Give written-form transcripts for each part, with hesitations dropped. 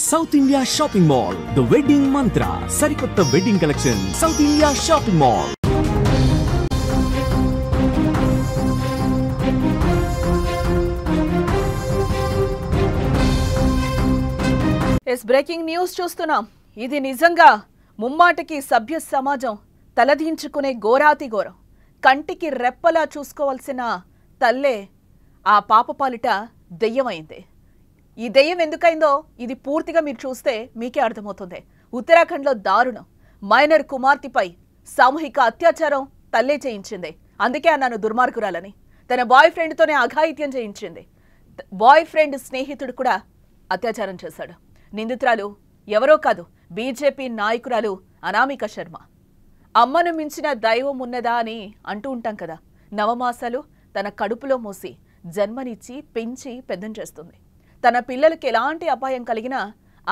South India shopping mall the wedding మంత్ర సరికొత్త wedding collection south India shopping mall. Breaking news చూస్తున్నాం. ఇది నిజంగా ముమ్మాటికి సభ్య సమాజం తలదించుకునే ఘోరాతి ఘోరం. కంటికి రెప్పలా చూసుకోవాల్సిన తల్లే ఆ పాపపాలిట దెయ్యమైంది. ఈ దెయ్యం ఎందుకైందో ఇది పూర్తిగా మీరు చూస్తే మీకే అర్థమవుతుంది. ఉత్తరాఖండ్లో దారుణం. మైనర్ కుమార్తెపై సామూహిక అత్యాచారం తల్లే చేయించింది. అందుకే అన్నాను దుర్మార్గురాలని. తన బాయ్ ఫ్రెండ్తోనే అఘాయిత్యం చేయించింది. బాయ్ ఫ్రెండ్ స్నేహితుడు కూడా అత్యాచారం చేశాడు. నిందితురాలు ఎవరో కాదు, బీజేపీ నాయకురాలు అనామిక శర్మ. అమ్మను మించిన దైవం ఉన్నదా అని అంటూ ఉంటాం కదా. నవమాసాలు తన కడుపులో మోసి జన్మనిచ్చి పెంచి పెద్దం చేస్తుంది. తన పిల్లలకి ఎలాంటి అపాయం కలిగినా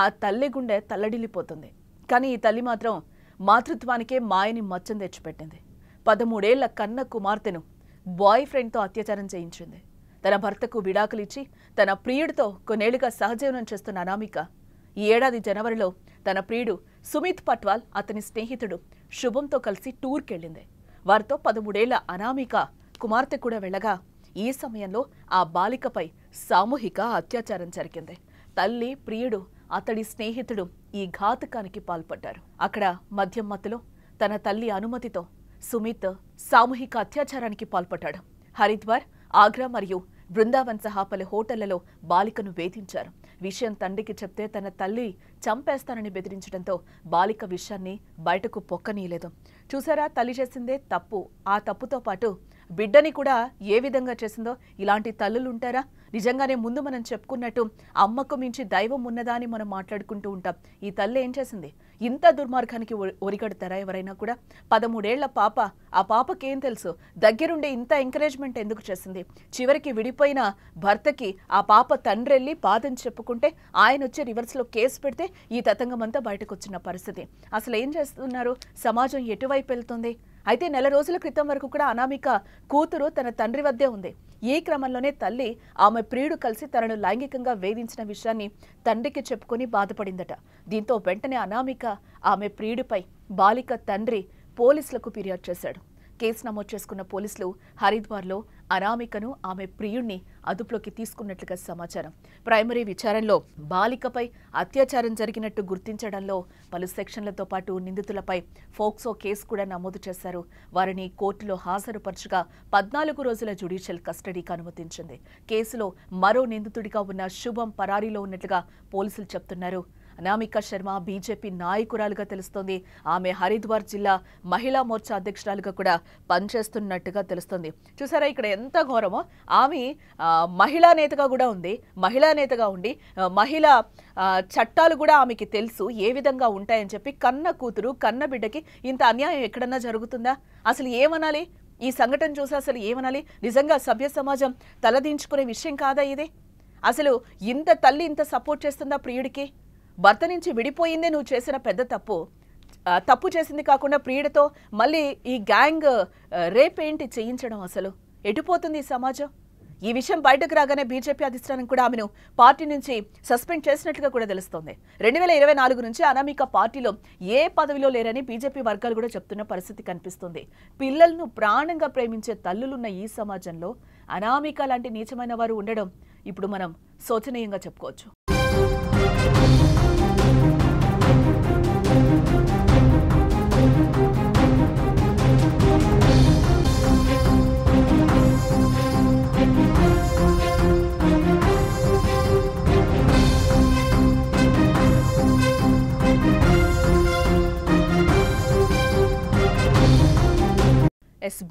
ఆ తల్లి గుండె తల్లడిల్లిపోతుంది. కానీ ఈ తల్లి మాత్రం మాతృత్వానికే మాయని మచ్చం తెచ్చిపెట్టింది. 13 ఏళ్ల కన్న కుమార్తెను బాయ్ ఫ్రెండ్తో అత్యాచారం చేయించింది. తన భర్తకు విడాకులిచ్చి తన ప్రియుడితో కొన్నేళ్లుగా సహజీవనం చేస్తున్న అనామిక ఈ ఏడాది జనవరిలో తన ప్రియుడు సుమిత్ పట్వాల్, అతని స్నేహితుడు శుభంతో కలిసి టూర్కెళ్లింది. వారితో 13 ఏళ్ల అనామిక కుమార్తె కూడా వెళ్ళగా ఈ సమయంలో ఆ బాలికపై సామూహిక అత్యాచారం జరిగింది. తల్లి, ప్రియుడు, అతడి స్నేహితుడు ఈ ఘాతుకానికి పాల్పడ్డారు. అక్కడ మద్యం మత్తులో తన తల్లి అనుమతితో సుమిత్ సామూహిక అత్యాచారానికి పాల్పడ్డాడు. హరిద్వార్, ఆగ్రా మరియు బృందావన్ సహా పలు హోటళ్లలో బాలికను వేధించారు. విషయం తండ్రికి చెప్తే తన తల్లి చంపేస్తానని బెదిరించడంతో బాలిక విషయాన్ని బయటకు పొక్కనీయలేదు. చూసారా, తల్లి చేసిందే తప్పు. ఆ తప్పుతో పాటు బిడ్డని కూడా ఏ విధంగా చేసిందో. ఇలాంటి తల్లులు ఉంటారా? నిజంగానే ముందు మనం చెప్పుకున్నట్టు అమ్మకు మించి దైవం ఉన్నదా అని మనం మాట్లాడుకుంటూ ఉంటాం. ఈ తల్లి ఏం చేసింది? ఇంత దుర్మార్గానికి ఒరిగడతారా ఎవరైనా కూడా? 13 ఏళ్ల పాప, ఆ పాపకేం తెలుసు? దగ్గరుండే ఇంత ఎంకరేజ్మెంట్ ఎందుకు చేసింది? చివరికి విడిపోయిన భర్తకి ఆ పాప తండ్రి వెళ్ళి బాధని చెప్పుకుంటే ఆయన వచ్చి రివర్స్లో కేసు పెడితే ఈ తతంగమంతా బయటకు వచ్చిన పరిస్థితి. అసలు ఏం చేస్తున్నారు? సమాజం ఎటువైపు వెళ్తుంది? అయితే నెల రోజుల క్రితం వరకు కూడా అనామిక కూతురు తన తండ్రి వద్దే ఉంది. ఈ క్రమంలోనే తల్లి ఆమె ప్రియుడు కలిసి తనను లైంగికంగా వేధించిన విషయాన్ని తండ్రికి చెప్పుకొని బాధపడిందట. దీంతో వెంటనే అనామిక ఆమె ప్రియుడిపై బాలిక తండ్రి పోలీసులకు ఫిర్యాదు చేశాడు. కేసు నమోదు చేసుకున్న పోలీసులు హరిద్వార్లో అనామికను, ఆమె ప్రియుణ్ణి అదుపులోకి తీసుకున్నట్లుగా సమాచారం. ప్రైమరీ విచారణలో బాలికపై అత్యాచారం జరిగినట్టు గుర్తించడంలో పలు సెక్షన్లతో పాటు నిందితులపై ఫోక్సో కేసు కూడా నమోదు చేశారు. వారిని కోర్టులో హాజరుపరచగా 14 రోజుల జ్యుడిషియల్ కస్టడీకి అనుమతించింది. కేసులో మరో నిందితుడిగా ఉన్న శుభం పరారీలో ఉన్నట్లుగా పోలీసులు చెప్తున్నారు. అనామిక శర్మ బీజేపీ నాయకురాలుగా తెలుస్తోంది. ఆమె హరిద్వార్ జిల్లా మహిళా మోర్చా అధ్యక్షురాలుగా కూడా పనిచేస్తున్నట్టుగా తెలుస్తోంది. చూసారా ఇక్కడ ఎంత ఘోరమో? ఆమె మహిళా నేతగా కూడా ఉంది. మహిళా నేతగా ఉండి మహిళా చట్టాలు కూడా ఆమెకి తెలుసు ఏ విధంగా ఉంటాయని చెప్పి కన్న కూతురు, కన్న బిడ్డకి ఇంత అన్యాయం ఎక్కడన్నా జరుగుతుందా? అసలు ఏమనాలి? ఈ సంఘటన చూసి అసలు ఏమనాలి? నిజంగా సభ్య సమాజం తలదించుకునే విషయం కాదా ఇది? అసలు ఇంత తల్లి ఇంత సపోర్ట్ చేస్తుందా ప్రియుడికి? భర్త నుంచి విడిపోయిందే నువ్వు చేసిన పెద్ద తప్పు. తప్పు చేసింది కాకుండా ప్రియుడితో మళ్ళీ ఈ గ్యాంగ్ రేప్ ఏంటి చేయించడం? అసలు ఎటుపోతుంది ఈ సమాజం? ఈ విషయం బయటకు రాగానే బీజేపీ అధిష్టానం కూడా ఆమెను పార్టీ నుంచి సస్పెండ్ చేసినట్లుగా కూడా తెలుస్తోంది. 2024 నుంచి అనామిక పార్టీలో ఏ పదవిలో లేరని బీజేపీ వర్గాలు కూడా చెప్తున్న పరిస్థితి కనిపిస్తుంది. పిల్లలను ప్రాణంగా ప్రేమించే తల్లులున్న ఈ సమాజంలో అనామిక లాంటి నీచమైన వారు ఉండడం ఇప్పుడు మనం శోచనీయంగా చెప్పుకోవచ్చు.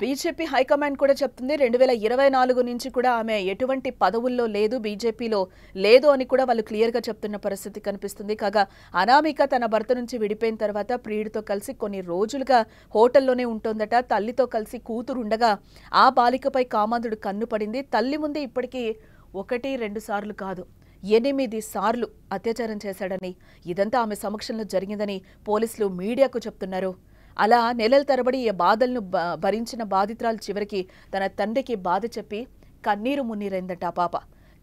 బీజేపీ హైకమాండ్ కూడా చెప్తుంది 2024 నుంచి కూడా ఆమె ఎటువంటి పదవుల్లో లేదు, బీజేపీలో లేదు అని కూడా వాళ్ళు క్లియర్గా చెప్తున్న పరిస్థితి కనిపిస్తుంది. కాగా అనామిక తన భర్త నుంచి విడిపోయిన తర్వాత ప్రియుడితో కలిసి కొన్ని రోజులుగా హోటల్లోనే ఉంటోందట. తల్లితో కలిసి కూతురు ఉండగా ఆ బాలికపై కామాంధుడు కన్ను పడింది. తల్లి ముందే ఇప్పటికీ 1-2 సార్లు కాదు 8 సార్లు అత్యాచారం చేశాడని, ఇదంతా ఆమె సమక్షంలో జరిగిందని పోలీసులు మీడియాకు చెప్తున్నారు. అలా నెలల తరబడి ఈ బాధలను భరించిన బాధితురాలు చివరికి తన తండ్రికి బాధ చెప్పి కన్నీరు మున్నీరైందట ఆ పాప.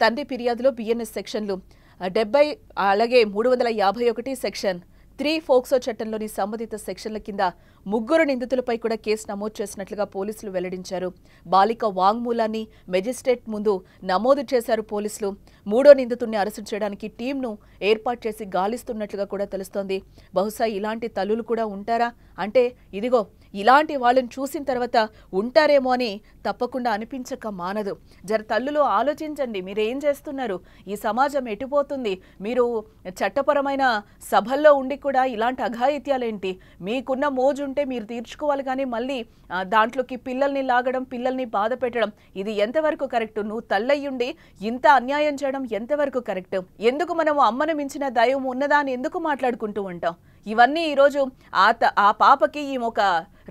తండ్రి ఫిర్యాదులో బిఎన్ఎస్ సెక్షన్లు 70 అలాగే 351 సెక్షన్ 3 ఫోక్సో చట్టంలోని సంబంధిత సెక్షన్ల కింద ముగ్గురు నిందితులపై కూడా కేసు నమోదు చేసినట్లుగా పోలీసులు వెల్లడించారు. బాలిక వాంగ్మూలాన్ని మెజిస్ట్రేట్ ముందు నమోదు చేశారు పోలీసులు. మూడో నిందితుడిని అరెస్టు చేయడానికి టీంను ఏర్పాటు చేసి గాలిస్తున్నట్లుగా కూడా తెలుస్తోంది. బహుశా ఇలాంటి తల్లులు కూడా ఉంటారా అంటే ఇదిగో ఇలాంటి వాళ్ళని చూసిన తర్వాత ఉంటారేమో అని తప్పకుండా అనిపించక మానదు. జర తల్లులు ఆలోచించండి, మీరేం చేస్తున్నారు, ఈ సమాజం ఎటుపోతుంది, మీరు చట్టపరమైన సభల్లో ఉండి కూడా ఇలాంటి అఘాయిత్యాలేంటి, మీకున్న మోజు ఉంటే మీరు తీర్చుకోవాలి కానీ మళ్ళీ దాంట్లోకి పిల్లల్ని లాగడం, పిల్లల్ని బాధ పెట్టడం ఇది ఎంతవరకు కరెక్ట్? నువ్వు తల్లయ్యుండి ఇంత అన్యాయం చేయడం ఎంతవరకు కరెక్ట్? ఎందుకు మనము అమ్మను మించిన దైవం ఉన్నదా అని ఎందుకు మాట్లాడుకుంటూ ఉంటాం? ఇవన్నీ ఈరోజు ఆ పాపకి ఈమె ఒక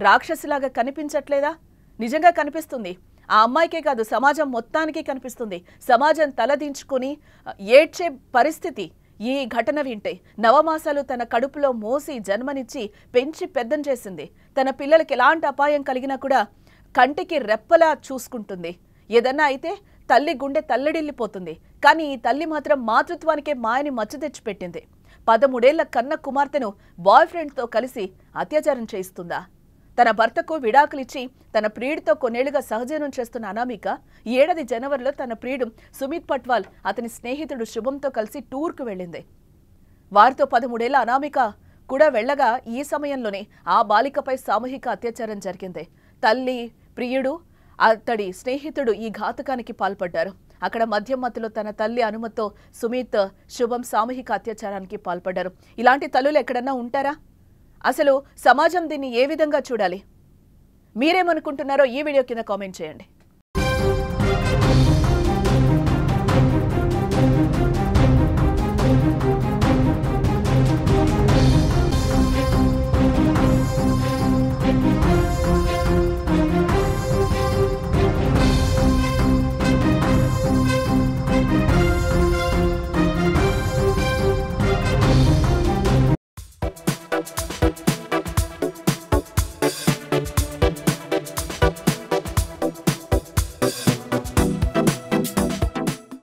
రాక్షసిలాగా కనిపించట్లేదా? నిజంగా కనిపిస్తుంది. ఆ అమ్మాయికే కాదు సమాజం మొత్తానికి కనిపిస్తుంది. సమాజం తలదించుకొని ఏడ్చే పరిస్థితి ఈ ఘటన వింటే. నవమాసాలు తన కడుపులో మోసి జన్మనిచ్చి పెంచి పెద్దం చేసింది. తన పిల్లలకి ఎలాంటి అపాయం కలిగినా కూడా కంటికి రెప్పలా చూసుకుంటుంది. ఏదన్నా అయితే తల్లి గుండె తల్లడిల్లిపోతుంది. కానీ ఈ తల్లి మాత్రం మాతృత్వానికే మాయని మచ్చ తెచ్చిపెట్టింది. 13 ఏళ్ల కన్న కుమార్తెను బాయ్ ఫ్రెండ్తో కలిసి అత్యాచారం చేయిస్తుందా? తన భర్తకు విడాకులిచ్చి తన ప్రియుడితో కొన్నేళ్లుగా సహజీవనం చేస్తున్న అనామిక ఈ ఏడాది జనవరిలో తన ప్రియుడు సుమిత్ పట్వాల్ అతని స్నేహితుడు శుభంతో కలిసి టూర్కు వెళ్ళింది. వారితో 13 ఏళ్ల అనామిక కూడా వెళ్ళగా ఈ సమయంలోనే ఆ బాలికపై సామూహిక అత్యాచారం జరిగింది. తల్లి, ప్రియుడు, అతడి స్నేహితుడు ఈ ఘాతకానికి పాల్పడ్డారు. అక్కడ మద్యం మత్తులో తన తల్లి అనుమతితో సుమిత్, శుభం సామూహిక అత్యాచారానికి పాల్పడ్డారు. ఇలాంటి తల్లులు ఎక్కడన్నా ఉంటారా? అసలు సమాజం దీన్ని ఏ విధంగా చూడాలి? మీరేమనుకుంటున్నారో ఈ వీడియో కింద కామెంట్ చేయండి.